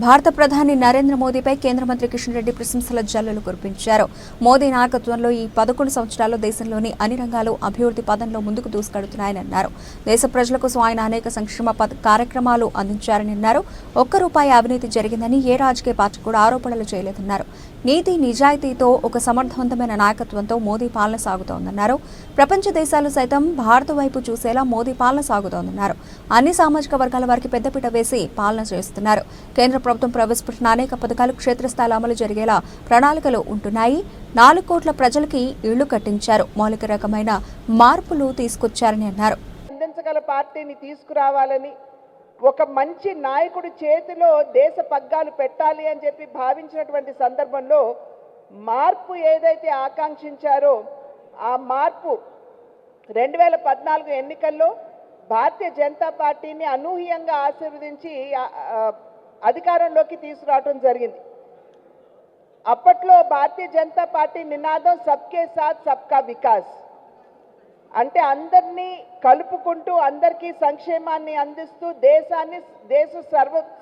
భారత ప్రధాని నరేంద్ర మోదీపై కేంద్ర మంత్రి కిషన్ రెడ్డి ప్రశంసల జల్లులు కురిపించారు. మోదీ నాయకత్వంలో ఈ 11 సంవత్సరాల్లో దేశంలోని అన్ని రంగాలు అభివృద్ధి పదంలో ముందుకు దూసుకెడుతున్నాయని అన్నారు. దేశ ప్రజల కోసం ఆయన అనేక సంక్షేమ కార్యక్రమాలు అందించారని అన్నారు. ఒక్క రూపాయి అవినీతి జరిగిందని ఏ రాజకీయ పార్టీ కూడా ఆరోపణలు చేయలేదన్నారు. నీతి నిజాయితీతో ఒక సమర్థవంతమైన నాయకత్వంతో మోదీ పాలన సాగుతోందన్నారు. ప్రపంచ దేశాలు సైతం భారత వైపు చూసేలా మోదీ పాలన సాగుతోందన్నారు. అన్ని సామాజిక వర్గాల వారికి పెద్దపీట వేసి పాలన చేస్తున్నారు. కేంద్ర ప్రభుత్వం ప్రవేశపెట్టిన అనేక పథకాలు క్షేత్రస్థాయిలో అమలు జరిగేలా ప్రణాళికలు ఉంటున్నాయి. 4 కోట్ల ప్రజలకి ఇళ్లు కట్టించారు. మౌలిక రకమైన మార్పులు తీసుకొచ్చారని అన్నారు. అందించగల పార్టీని తీసుకురావాలని, ఒక మంచి నాయకుడి చేతిలో దేశ పగ్గాలు పెట్టాలి అని చెప్పి భావించినటువంటి సందర్భంలో మార్పు ఏదైతే ఆకాంక్షించారో ఆ మార్పు 2014 ఎన్నికల్లో భారతీయ జనతా పార్టీని అనూహ్యంగా ఆశీర్వదించి అధికారంలోకి తీసుకురావడం జరిగింది. అప్పట్లో భారతీయ జనతా పార్టీ నినాదం సబ్కే సాత్ సబ్కా వికాస్, అంటే అందరినీ కలుపుకుంటూ అందరికీ సంక్షేమాన్ని అందిస్తూ దేశ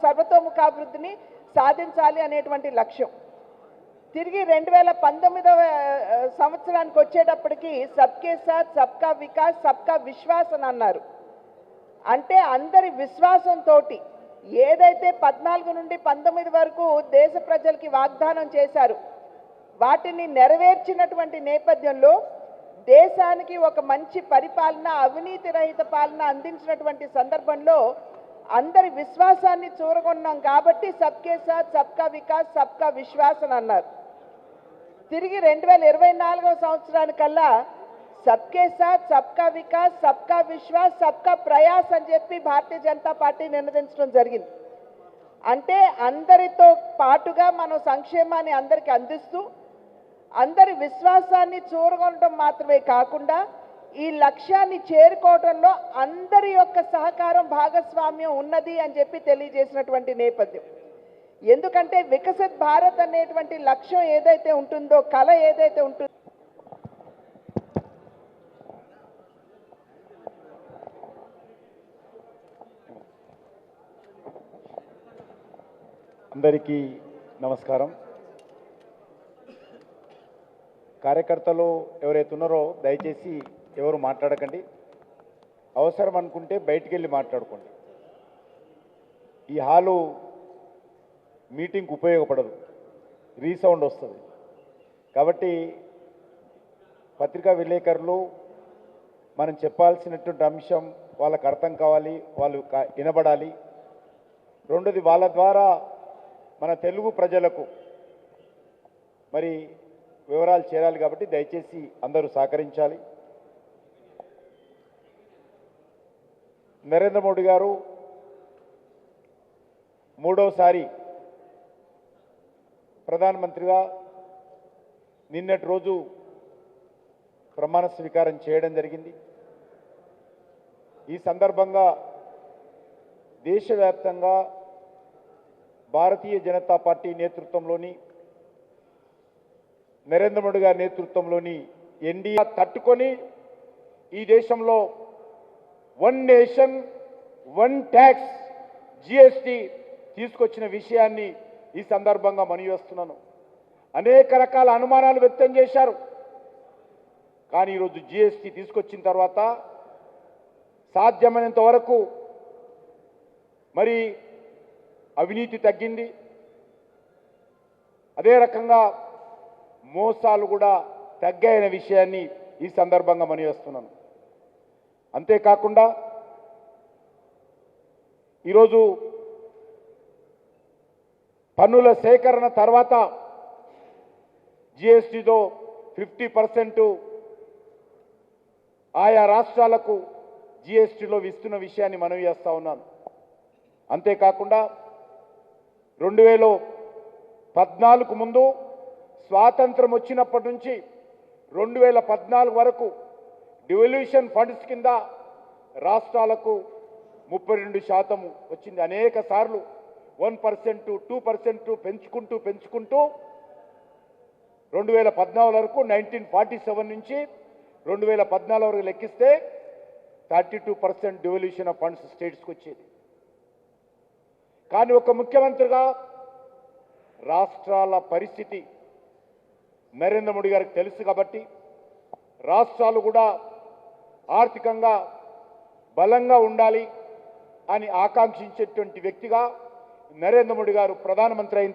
సర్వతోముఖాభివృద్ధిని సాధించాలి అనేటువంటి లక్ష్యం. తిరిగి 2019వ సంవత్సరానికి వచ్చేటప్పటికి సబ్కే సాత్ సబ్కా వికాస్ సబ్కా విశ్వాస్ అని అన్నారు. అంటే అందరి విశ్వాసంతో ఏదైతే 14 నుండి 19 వరకు దేశ ప్రజలకి వాగ్దానం చేశారు వాటిని నెరవేర్చినటువంటి నేపథ్యంలో దేశానికి ఒక మంచి పరిపాలన, అవినీతి రహిత పాలన అందించినటువంటి సందర్భంలో అందరి విశ్వాసాన్ని చూరగొన్నాం కాబట్టి సబ్కే సాత్ సబ్కా వికాస్ సబ్కా విశ్వాస్ అని అన్నారు. తిరిగి 2024వ సంవత్సరానికల్లా సబ్కే సాత్ సబ్కా వికాస్ సబ్కా విశ్వాస్ సబ్కా ప్రయాస్ అని చెప్పి భారతీయ జనతా పార్టీ నిర్ణయించడం జరిగింది. అంటే అందరితో పాటుగా మనం సంక్షేమాన్ని అందరికీ అందిస్తూ అందరి విశ్వాసాన్ని చూరగొనడం మాత్రమే కాకుండా ఈ లక్ష్యాన్ని చేరుకోవడంలో అందరి యొక్క సహకారం, భాగస్వామ్యం ఉన్నది అని చెప్పి తెలియజేసినటువంటి నేపథ్యం. ఎందుకంటే వికసిత్ భారత్ అనేటువంటి లక్ష్యం ఏదైతే ఉంటుందో, కళ ఏదైతే ఉంటుందో, అందరికీ నమస్కారం. కార్యకర్తలు ఎవరైతే ఉన్నారో దయచేసి ఎవరు మాట్లాడకండి. అవసరం అనుకుంటే బయటికి వెళ్ళి మాట్లాడుకోండి. ఈ హాలు మీటింగ్కి ఉపయోగపడదు, రీసౌండ్ వస్తుంది. కాబట్టి పత్రికా విలేకరులు మనం చెప్పాల్సినటువంటి అంశం వాళ్ళకు అర్థం కావాలి, వాళ్ళు వినబడాలి. రెండోది, వాళ్ళ ద్వారా మన తెలుగు ప్రజలకు మరి వివరాలు చేరాలి. కాబట్టి దయచేసి అందరూ సహకరించాలి. నరేంద్ర మోడీ గారు మూడోసారి ప్రధానమంత్రిగా నిన్నటి రోజు ప్రమాణ స్వీకారం చేయడం జరిగింది. ఈ సందర్భంగా దేశవ్యాప్తంగా భారతీయ జనతా పార్టీ నేతృత్వంలోని నరేంద్ర మోడీ గారి నేతృత్వంలోని ఎన్డీఏ తట్టుకొని ఈ దేశంలో 1 నేషన్ 1 ట్యాక్స్ జిఎస్టీ తీసుకొచ్చిన విషయాన్ని ఈ సందర్భంగా మనవి చేస్తున్నాను. అనేక రకాల అనుమానాలు వ్యక్తం చేశారు. కానీ ఈరోజు జిఎస్టీ తీసుకొచ్చిన తర్వాత సాధ్యమైనంత వరకు మరి అవినీతి తగ్గింది. అదే రకంగా మోసాలు కూడా తగ్గాయనే విషయాన్ని ఈ సందర్భంగా మనవి చేస్తున్నాను. అంతేకాకుండా ఈరోజు పన్నుల సేకరణ తర్వాత జిఎస్టీతో 50% ఆయా రాష్ట్రాలకు జిఎస్టీలో ఇస్తున్న విషయాన్ని మనవి చేస్తా ఉన్నాను. అంతేకాకుండా 2014 ముందు స్వాతంత్రం వచ్చినప్పటి నుంచి 2014 వరకు డివల్యూషన్ ఫండ్స్ కింద రాష్ట్రాలకు 32% వచ్చింది. అనేక సార్లు 1%, 2% పెంచుకుంటూ 2014 వరకు 1947 నుంచి 2014 వరకు లెక్కిస్తే 32% డివల్యూషన్ ఆఫ్ ఫండ్స్ స్టేట్స్కి వచ్చేది. కానీ ఒక ముఖ్యమంత్రిగా రాష్ట్రాల పరిస్థితి నరేంద్ర మోడీ గారికి తెలుసు కాబట్టి రాష్ట్రాలు కూడా ఆర్థికంగా బలంగా ఉండాలి అని ఆకాంక్షించేటువంటి వ్యక్తిగా నరేంద్ర మోడీ గారు ప్రధానమంత్రి అయిన